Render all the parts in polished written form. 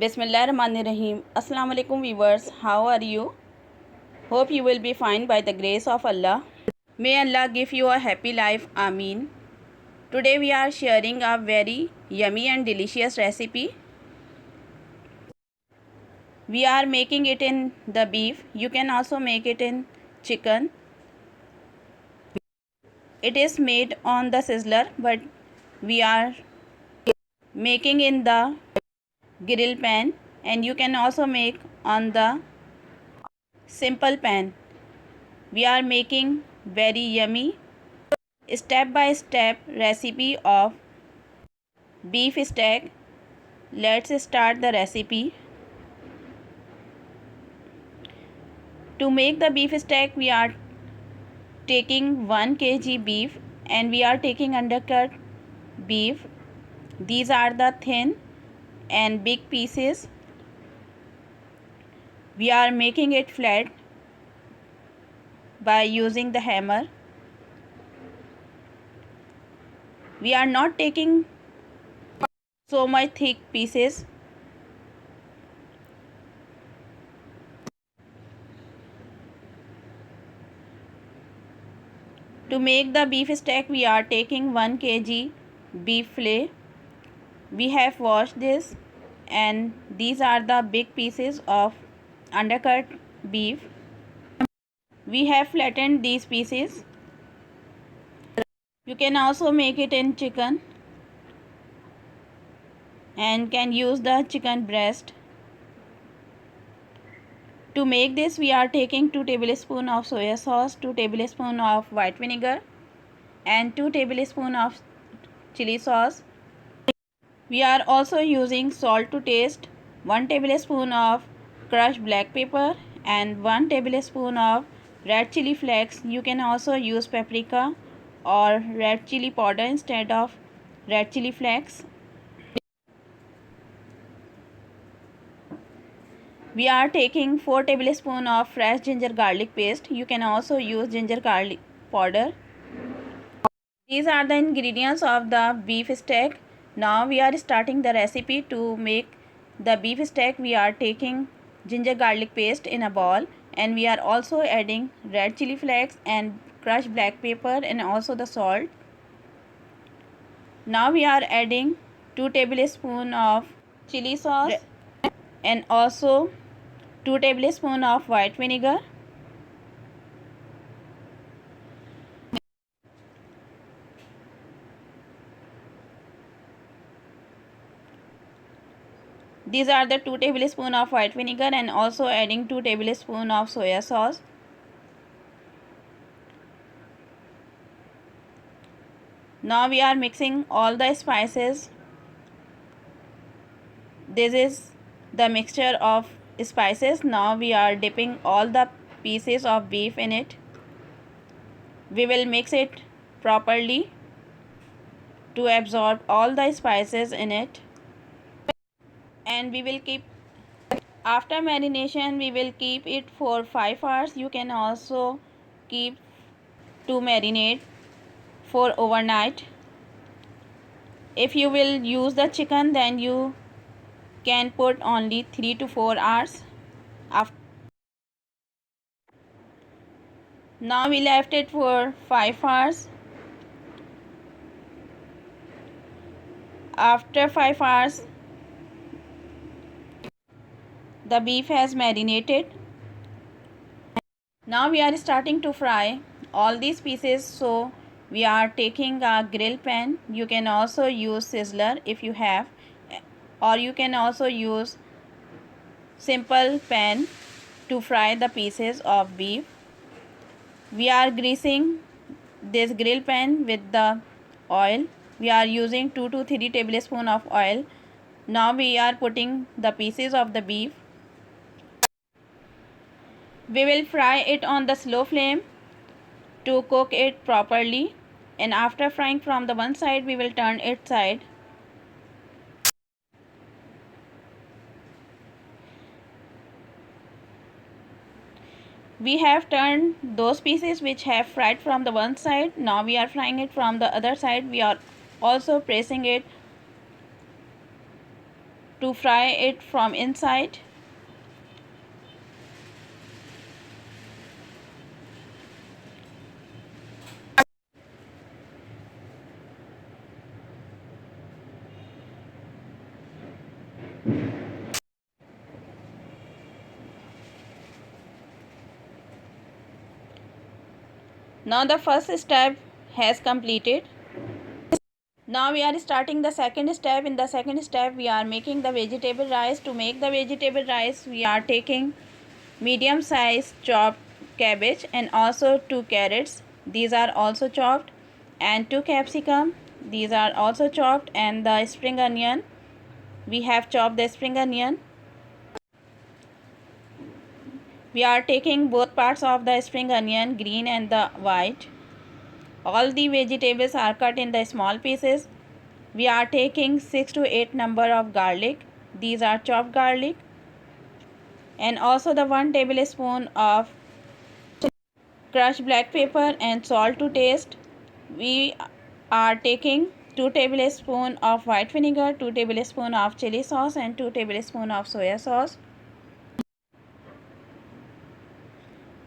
Bismillahirrahmanirrahim. Assalamu alaikum viewers. How are you? Hope you will be fine by the grace of Allah. May Allah give you a happy life. Ameen. Today we are sharing a very yummy and delicious recipe. We are making it in the beef. You can also make it in chicken. It is made on the sizzler, but we are making in the grill pan, and you can also make on the simple pan. We are making very yummy step by step recipe of beef steak. Let's start the recipe. To make the beef steak, we are taking 1 kg beef, and we are taking undercut beef. These are the thin and big pieces. We are making it flat by using the hammer. We are not taking so much thick pieces. To make the beef steak, we are taking 1 kg beef fillet. We have washed this, and these are the big pieces of undercut beef. We have flattened these pieces. You can also make it in chicken and can use the chicken breast. To make this, we are taking 2 tablespoons of soya sauce, 2 tablespoons of white vinegar, and 2 tablespoons of chili sauce. We are also using salt to taste, 1 tablespoon of crushed black pepper, and 1 tablespoon of red chili flakes. You can also use paprika or red chili powder instead of red chili flakes. We are taking 4 tablespoons of fresh ginger garlic paste. You can also use ginger garlic powder. These are the ingredients of the beef steak. Now we are starting the recipe. To make the beef steak, we are taking ginger garlic paste in a bowl, and we are also adding red chili flakes and crushed black pepper and also the salt. Now we are adding 2 tablespoons of chili sauce and also 2 tablespoons of white vinegar. These are the 2 tablespoons of white vinegar, and also adding 2 tablespoons of soya sauce. Now we are mixing all the spices. This is the mixture of spices. Now we are dipping all the pieces of beef in it. We will mix it properly to absorb all the spices in it, and we will keep, after marination, we will keep it for 5 hours. You can also keep to marinate for overnight. If you will use the chicken, then you can put only 3 to 4 hours. Now we left it for 5 hours. After 5 hours, the beef has marinated. Now we are starting to fry all these pieces. So we are taking a grill pan. You can also use sizzler if you have, or you can also use simple pan to fry the pieces of beef. We are greasing this grill pan with the oil. We are using 2 to 3 tablespoons of oil. Now we are putting the pieces of the beef. We will fry it on the slow flame to cook it properly, and after frying from the one side, we will turn it side. We have turned those pieces which have fried from the one side. Now we are frying it from the other side. We are also pressing it to fry it from inside. Now the first step has completed. Now we are starting the second step. In the second step we are making the vegetable rice. To make the vegetable rice we are taking medium size chopped cabbage and also 2 carrots. These are also chopped, and 2 capsicum. These are also chopped, and the spring onion. We have chopped the spring onion. We are taking both parts of the spring onion, green and the white. All the vegetables are cut in the small pieces. We are taking 6 to 8 number of garlic. These are chopped garlic, and also the 1 tablespoon of crushed black pepper and salt to taste. We are taking 2 tablespoon of white vinegar, 2 tablespoon of chili sauce and 2 tablespoon of soya sauce.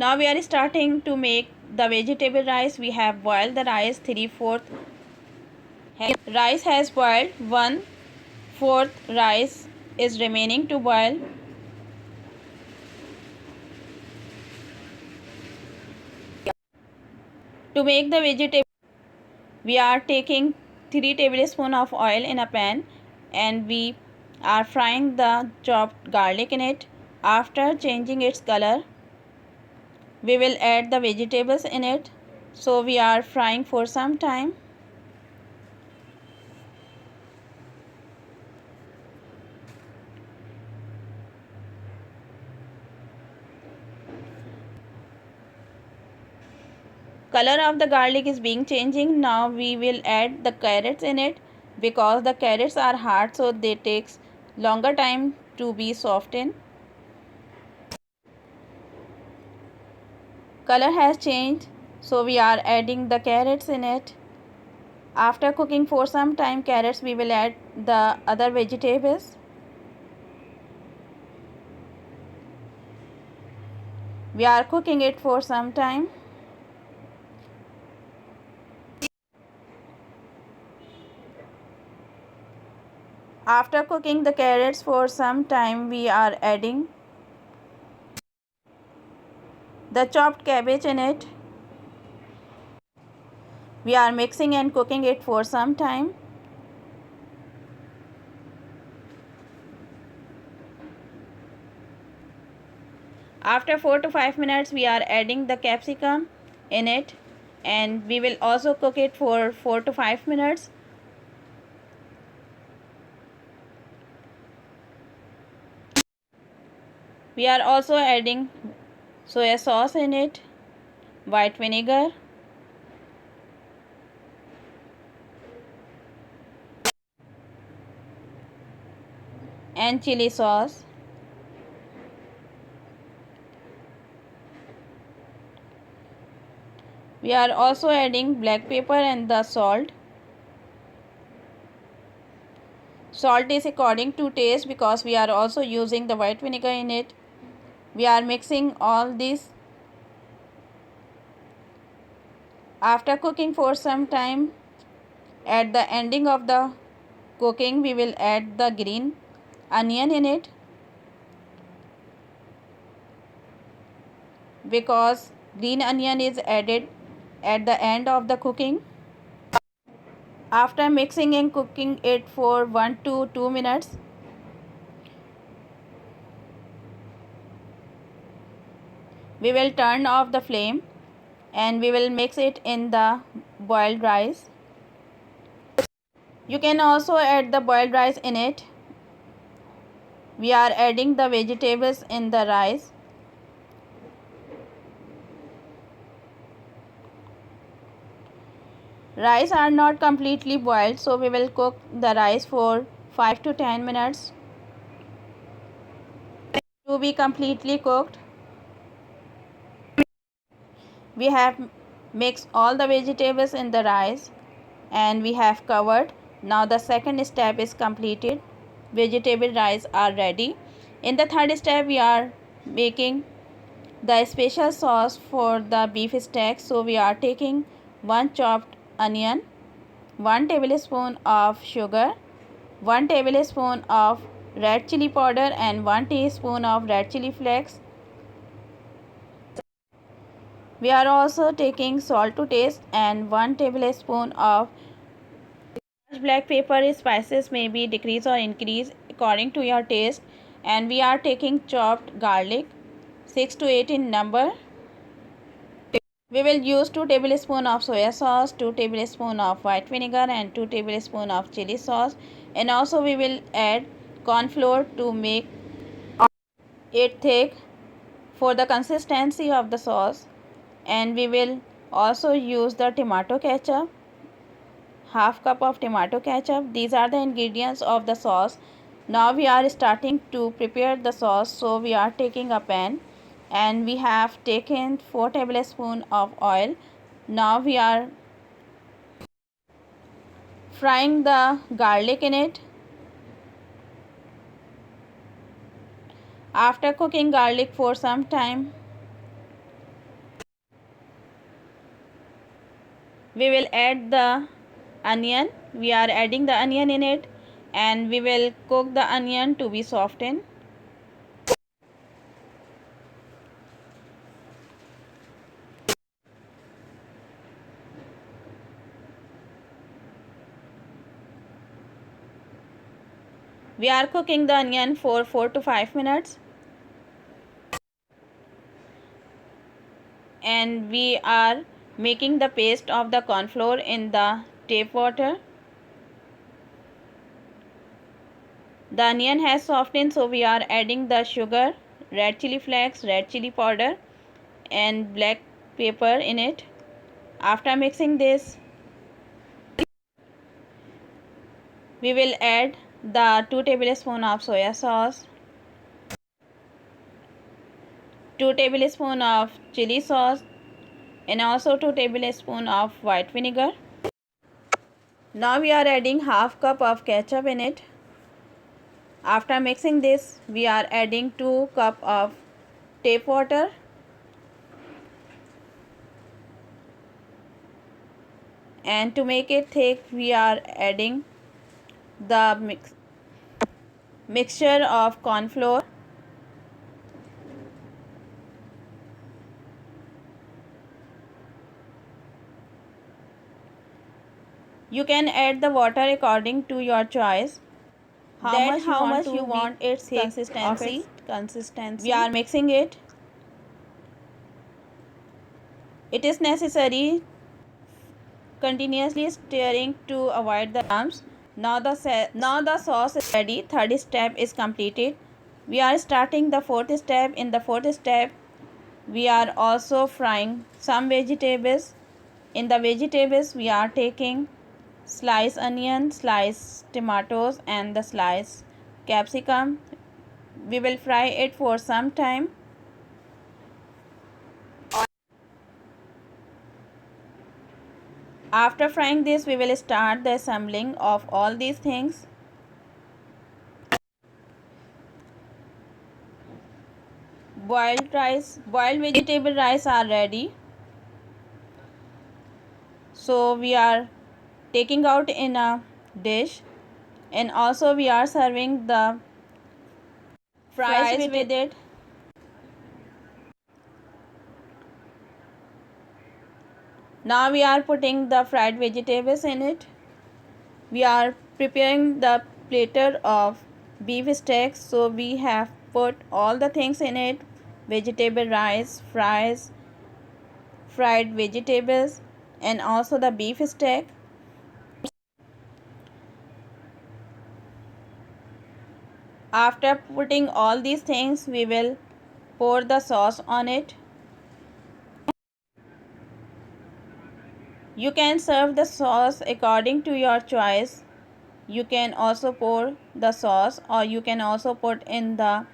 Now we are starting to make the vegetable rice. We have boiled the rice 3/4. Rice has boiled, 1/4 rice is remaining to boil. To make the vegetable, we are taking 3 tablespoons of oil in a pan, and we are frying the chopped garlic in it. After changing its color, we will add the vegetables in it. So we are frying for some time. Color of the garlic is being changing. Now we will add the carrots in it. Because the carrots are hard, so they takes longer time to be softened. Color has changed, so we are adding the carrots in it. After cooking for some time carrots, we will add the other vegetables. We are cooking it for some time. After cooking the carrots for some time, we are adding the chopped cabbage in it. We are mixing and cooking it for some time. After 4 to 5 minutes, we are adding the capsicum in it, and we will also cook it for 4 to 5 minutes. We are also adding soya sauce in it, white vinegar, and chili sauce. We are also adding black pepper and the salt. Salt is according to taste because we are also using the white vinegar in it. We are mixing all this. After cooking for some time, at the ending of the cooking, we will add the green onion in it, because green onion is added at the end of the cooking. After mixing and cooking it for 1 to 2 minutes, we will turn off the flame and we will mix it in the boiled rice. You can also add the boiled rice in it. We are adding the vegetables in the rice. Rice are not completely boiled, so we will cook the rice for 5 to 10 minutes to be completely cooked. We have mixed all the vegetables in the rice and we have covered. Now the second step is completed. vegetable rice are ready. In the third step, we are making the special sauce for the beef steak. So we are taking 1 chopped onion, 1 tablespoon of sugar, 1 tablespoon of red chili powder and 1 teaspoon of red chili flakes. We are also taking salt to taste and 1 tablespoon of black pepper. Spices may be decrease or increase according to your taste. And we are taking chopped garlic, 6 to 8 in number. We will use 2 tablespoons of soya sauce, 2 tablespoons of white vinegar and 2 tablespoons of chili sauce. And also we will add corn flour to make it thick for the consistency of the sauce. And we will also use the tomato ketchup, half cup of tomato ketchup. These are the ingredients of the sauce. Now we are starting to prepare the sauce. So we are taking a pan and we have taken 4 tablespoons of oil. Now we are frying the garlic in it. After cooking garlic for some time, we will add the onion. We are adding the onion in it and we will cook the onion to be softened. We are cooking the onion for 4 to 5 minutes. And we are making the paste of the corn flour in the tap water. The onion has softened, so we are adding the sugar, red chili flakes, red chili powder and black pepper in it. After mixing this, we will add the 2 tablespoons of soya sauce, 2 tablespoons of chili sauce and also 2 tablespoons of white vinegar. Now we are adding half cup of ketchup in it. After mixing this, we are adding 2 cup of tap water. And to make it thick, we are adding the mixture of corn flour. You can add the water according to your choice. How much you want its consistency. We are mixing it. It is necessary continuously stirring to avoid the lumps. Now the sauce is ready. Third step is completed. We are starting the fourth step. In the fourth step, we are also frying some vegetables. In the vegetables, we are taking sliced onion, sliced tomatoes and the sliced capsicum. We will fry it for some time. After frying this, we will start the assembling of all these things. Boiled vegetable rice are ready. So we are taking out in a dish and also we are serving the fries with it. Now we are putting the fried vegetables in it. We are preparing the platter of beef steaks. So we have put all the things in it: vegetable rice, fries, fried vegetables and also the beef steak. After putting all these things, we will pour the sauce on it. You can serve the sauce according to your choice. You can also pour the sauce or you can also put in the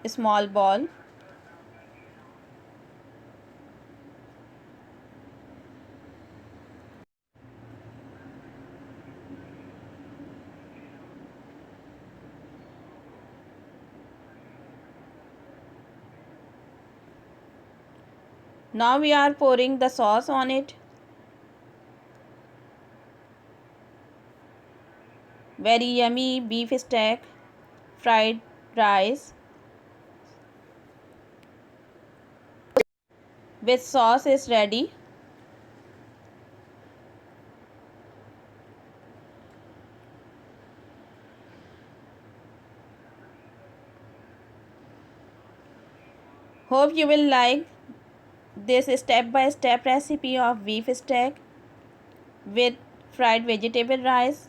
small bowl. Now we are pouring the sauce on it. Very yummy beef steak, fried rice with sauce is ready. Hope you will like this step-by-step recipe of beef steak with fried vegetable rice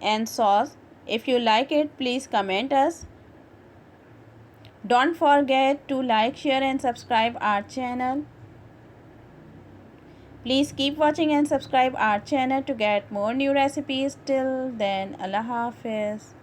and sauce. If you like it, please comment us. Don't forget to like, share and subscribe our channel. Please keep watching and subscribe our channel to get more new recipes. Till then, Allah Hafiz.